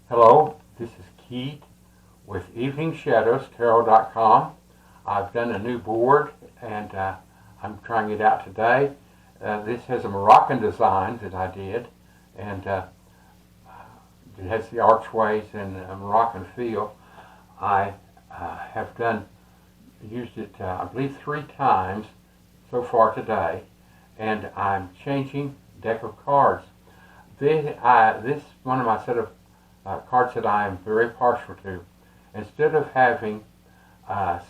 Hello, this is Keith with Evening Shadows Tarot.com. I've done a new board and I'm trying it out today. This has a Moroccan design that I did, and it has the archways and a Moroccan feel. I have used it I believe 3 times so far today, and I'm changing deck of cards. This is one of my set of cards that I am very partial to. Instead of having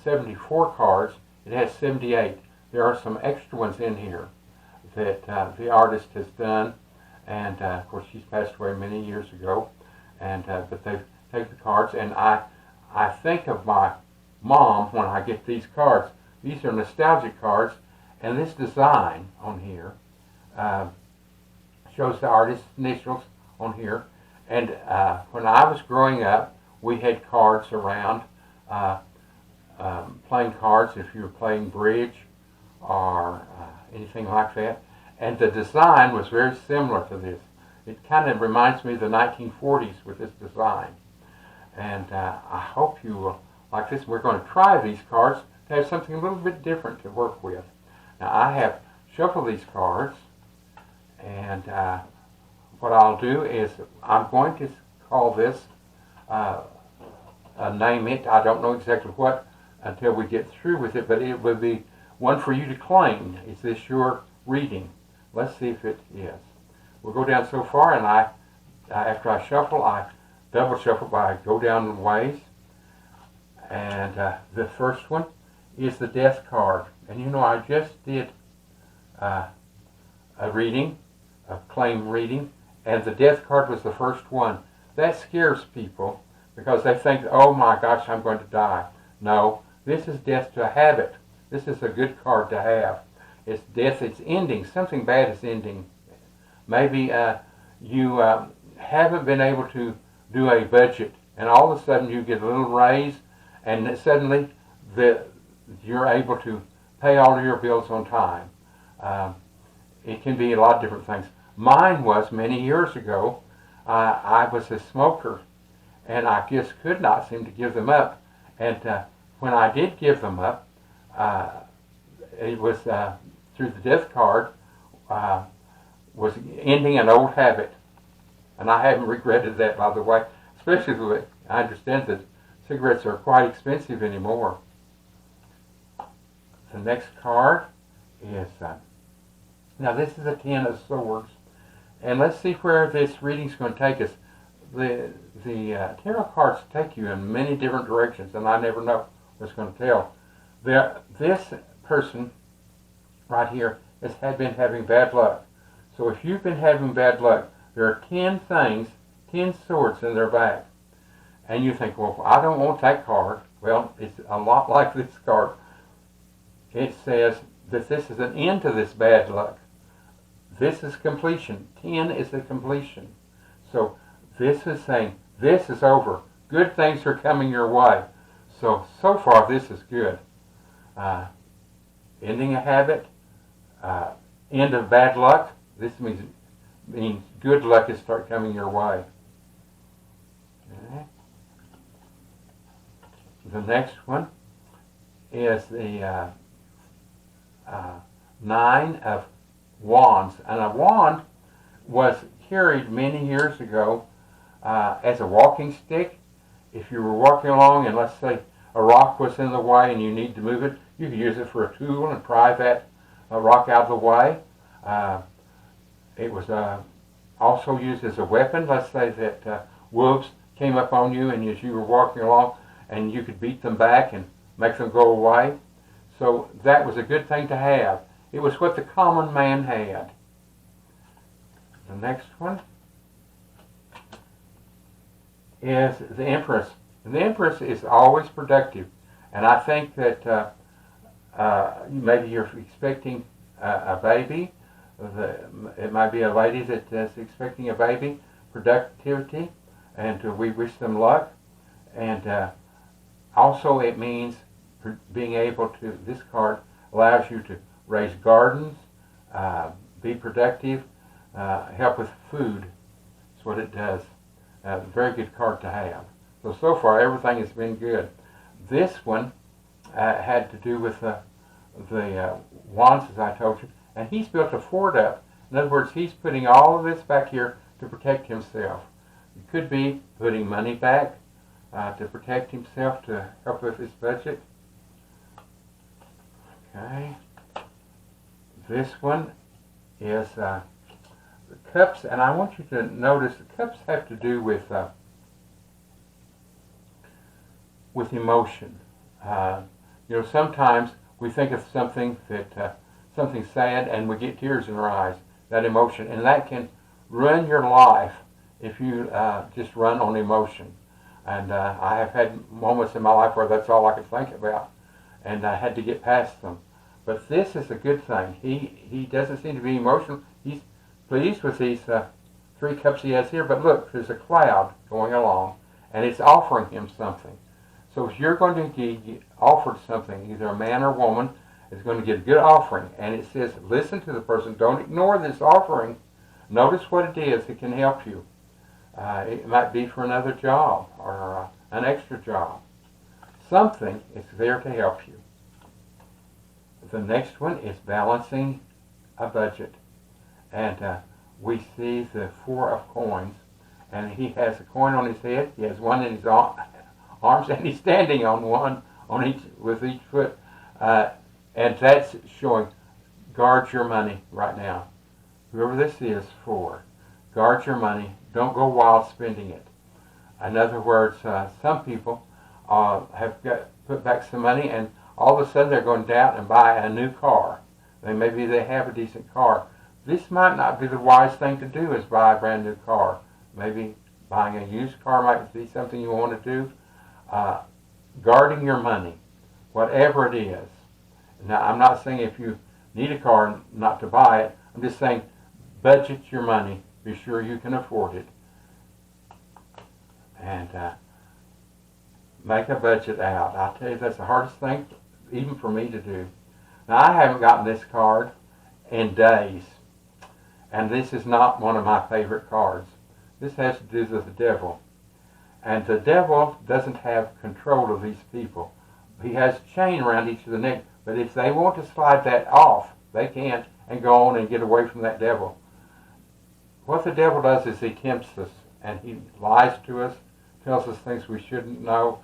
74 cards, it has 78. There are some extra ones in here that the artist has done, and of course she's passed away many years ago. And but they've taken the cards, and I think of my mom when I get these cards. These are nostalgic cards, and this design on here shows the artist's initials on here. And when I was growing up, we had cards around, playing cards if you were playing bridge or anything like that. And the design was very similar to this. It kind of reminds me of the 1940s with this design. And I hope you will like this. We're going to try these cards to have something a little bit different to work with. Now, I have shuffled these cards, and what I'll do is I'm going to call this, name it, I don't know exactly what until we get through with it, but it will be one for you to claim. Is this your reading? Let's see if it is. We'll go down so far, and after I shuffle, I double shuffle, but I go down in ways. And the first one is the Death card. And you know, I just did a reading, a claim reading, and the Death card was the first one. That scares people because they think, oh my gosh, I'm going to die. No, this is death to a habit. This is a good card to have. It's death, it's ending. Something bad is ending. Maybe you haven't been able to do a budget, and all of a sudden you get a little raise, and suddenly you're able to pay all of your bills on time. It can be a lot of different things. Mine was many years ago. I was a smoker, and I just could not seem to give them up. And when I did give them up, it was through the Death card, was ending an old habit. And I haven't regretted that, by the way, especially when I understand that cigarettes are quite expensive anymore. The next card is, now this is a 10 of Swords. And let's see where this reading is going to take us. The tarot cards take you in many different directions, and I never know what's going to tell. This person right here has been having bad luck. So if you've been having bad luck, there are 10 things, 10 swords in their back. And you think, well, I don't want that card. Well, it's a lot like this card. It says that this is an end to this bad luck. This is completion. 10 is the completion. So this is saying, this is over. Good things are coming your way. So far this is good. Ending a habit, end of bad luck. This means good luck is start coming your way. Okay. The next one is the 9 of Wands. And a wand was carried many years ago as a walking stick. If you were walking along and let's say a rock was in the way and you need to move it, you could use it for a tool and pry that rock out of the way. It was also used as a weapon. Let's say that wolves came up on you, and as you were walking along, and you could beat them back and make them go away. So that was a good thing to have. It was what the common man had. The next one is the Empress. And the Empress is always productive. And I think that maybe you're expecting a baby. It might be a lady that's expecting a baby. Productivity. And we wish them luck. And also it means being able to, this card allows you to raise gardens, be productive, help with food. That's what it does. Very good card to have. So far everything has been good. This one had to do with the wands, as I told you, and he's built a fort up. In other words, he's putting all of this back here to protect himself. It could be putting money back to protect himself, to help with his budget. Okay. This one is the cups, and I want you to notice the cups have to do with emotion. Sometimes we think of something something sad, and we get tears in our eyes. That emotion, and that can ruin your life if you just run on emotion. And I have had moments in my life where that's all I could think about, and I had to get past them. But this is a good thing. He doesn't seem to be emotional. He's pleased with these 3 cups he has here. But look, there's a cloud going along, and it's offering him something. So if you're going to get offered something, either a man or woman is going to get a good offering, and it says, listen to the person. Don't ignore this offering. Notice what it is that can help you. It might be for another job or an extra job. Something is there to help you. The next one is balancing a budget. And we see the 4 of coins, and he has a coin on his head. He has one in his arms, and he's standing on one with each foot. And that's showing, guard your money right now. Whoever this is for, guard your money. Don't go wild spending it. In other words, some people have put back some money, and all of a sudden they're going down and buy a new car. Maybe they have a decent car. This might not be the wise thing to do, is buy a brand new car. Maybe buying a used car might be something you want to do. Guarding your money, whatever it is. Now, I'm not saying if you need a car not to buy it. I'm just saying budget your money. Be sure you can afford it. And make a budget out. I'll tell you, that's the hardest thing even for me to do. Now, I haven't gotten this card in days. And this is not one of my favorite cards. This has to do with the devil. And the devil doesn't have control of these people. He has a chain around each of the neck. But if they want to slide that off, they can't, and go on and get away from that devil. What the devil does is he tempts us, and he lies to us, tells us things we shouldn't know,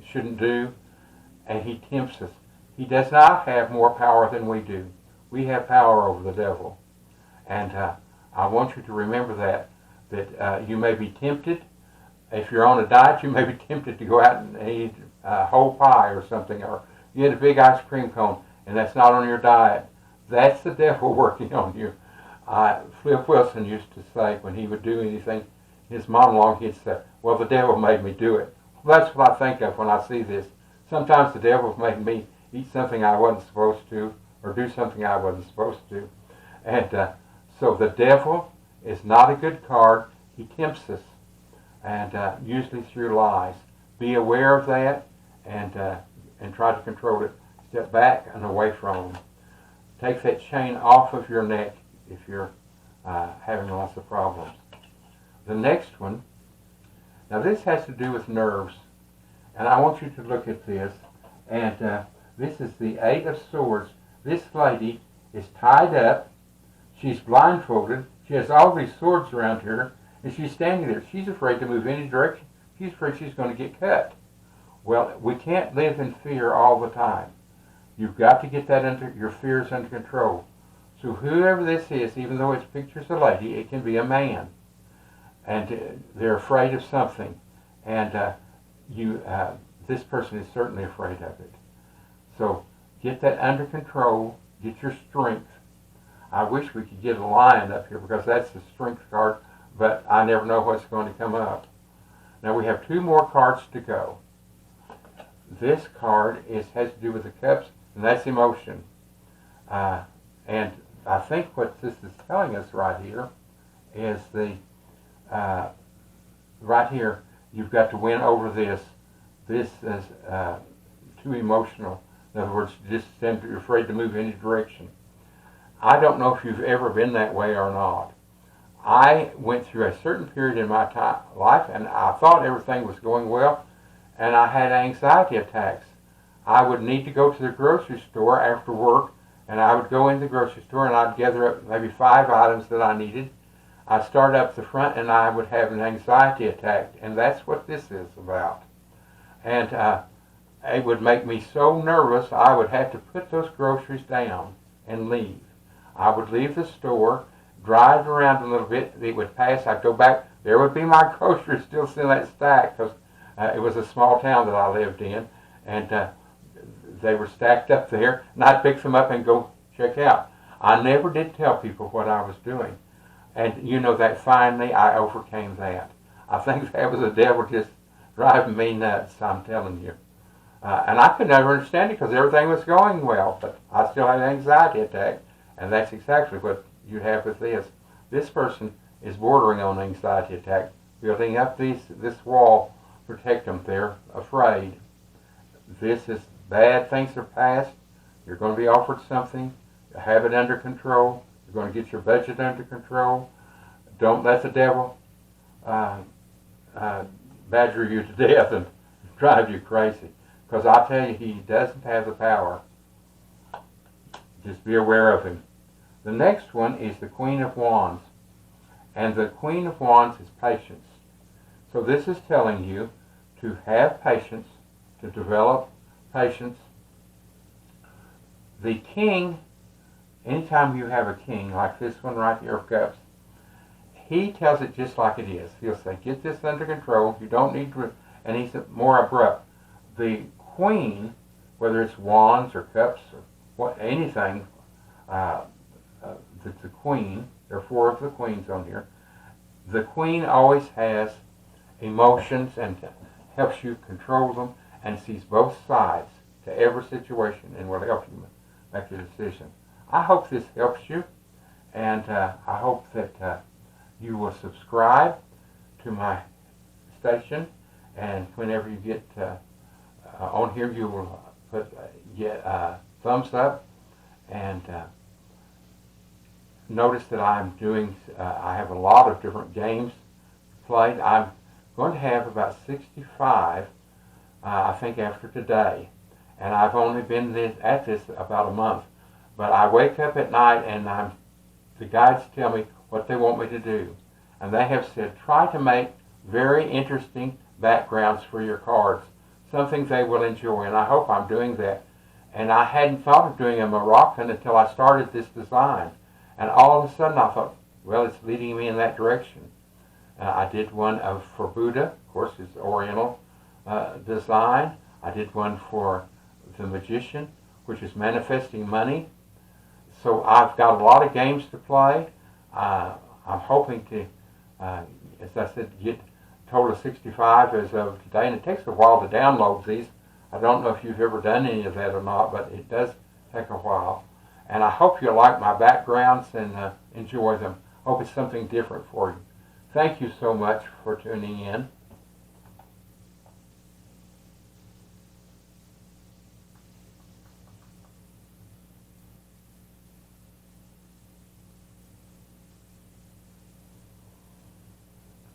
shouldn't do, and he tempts us. He does not have more power than we do. We have power over the devil. And I want you to remember that you may be tempted. If you're on a diet, you may be tempted to go out and eat a whole pie or something, or you get a big ice cream cone, and that's not on your diet. That's the devil working on you. Flip Wilson used to say, when he would do anything, his monologue, he'd say, well, the devil made me do it. Well, that's what I think of when I see this. Sometimes the devil's making me eat something I wasn't supposed to, or do something I wasn't supposed to. And so the devil is not a good card. He tempts us, and usually through lies. Be aware of that, and try to control it. Step back and away from them. Take that chain off of your neck if you're having lots of problems. The next one, now this has to do with nerves, and I want you to look at this, and this is the 8 of Swords. This lady is tied up, she's blindfolded, she has all these swords around her, and she's standing there. She's afraid to move any direction. She's afraid she's going to get cut. Well, we can't live in fear all the time. You've got to get your fears under control. So whoever this is, even though it's pictures a lady, it can be a man. And they're afraid of something. And this person is certainly afraid of it. So get that under control. Get your strength. I wish we could get a lion up here, because that's the strength card, but I never know what's going to come up. Now we have 2 more cards to go. This card has to do with the cups, and that's emotion. And I think what this is telling us right here is right here, you've got to win over this. This is too emotional. In other words, you're afraid to move any direction. I don't know if you've ever been that way or not. I went through a certain period in my life, and I thought everything was going well, and I had anxiety attacks. I would need to go to the grocery store after work, and I would go in the grocery store, and I'd gather up maybe 5 items that I needed. I'd start up the front, and I would have an anxiety attack, and that's what this is about. And it would make me so nervous, I would have to put those groceries down and leave. I would leave the store, drive around a little bit, it would pass, I'd go back, there would be my groceries still in that stack, because it was a small town that I lived in, and they were stacked up there, and I'd pick them up and go check out. I never did tell people what I was doing. And you know that finally I overcame that. I think that was the devil just driving me nuts, I'm telling you. And I could never understand it because everything was going well, but I still had an anxiety attack, and that's exactly what you have with this. This person is bordering on anxiety attack, building up this wall, protect them. They're afraid. This is bad things are past. You're going to be offered something. Have it under control. You're going to get your budget under control. Don't let the devil badger you to death and drive you crazy. Because I tell you, he doesn't have the power. Just be aware of him. The next one is the Queen of Wands. And the Queen of Wands is patience. So this is telling you to have patience, to develop patience. The king, anytime you have a king, like this one right here of Cups, he tells it just like it is. He'll say, get this under control. You don't need to, and he's more abrupt. The Queen, whether it's Wands or Cups or anything, the Queen, there are 4 of the Queens on here. The Queen always has emotions and helps you control them and sees both sides to every situation and will help you make your decision. I hope this helps you, and I hope that you will subscribe to my station, and whenever you get on here, you will put thumbs up, and notice that I'm doing, I have a lot of different games played. I'm going to have about 65, I think, after today, and I've only been at this about a month. But I wake up at night and the guides tell me what they want me to do. And they have said, try to make very interesting backgrounds for your cards, something they will enjoy, and I hope I'm doing that. And I hadn't thought of doing a Moroccan until I started this design. And all of a sudden I thought, well, it's leading me in that direction. I did one for Buddha, of course, it's Oriental design. I did one for the Magician, which is manifesting money. So I've got a lot of games to play. I'm hoping to, as I said, get a total of 65 as of today. And it takes a while to download these. I don't know if you've ever done any of that or not, but it does take a while. And I hope you like my backgrounds and enjoy them. Hope it's something different for you. Thank you so much for tuning in.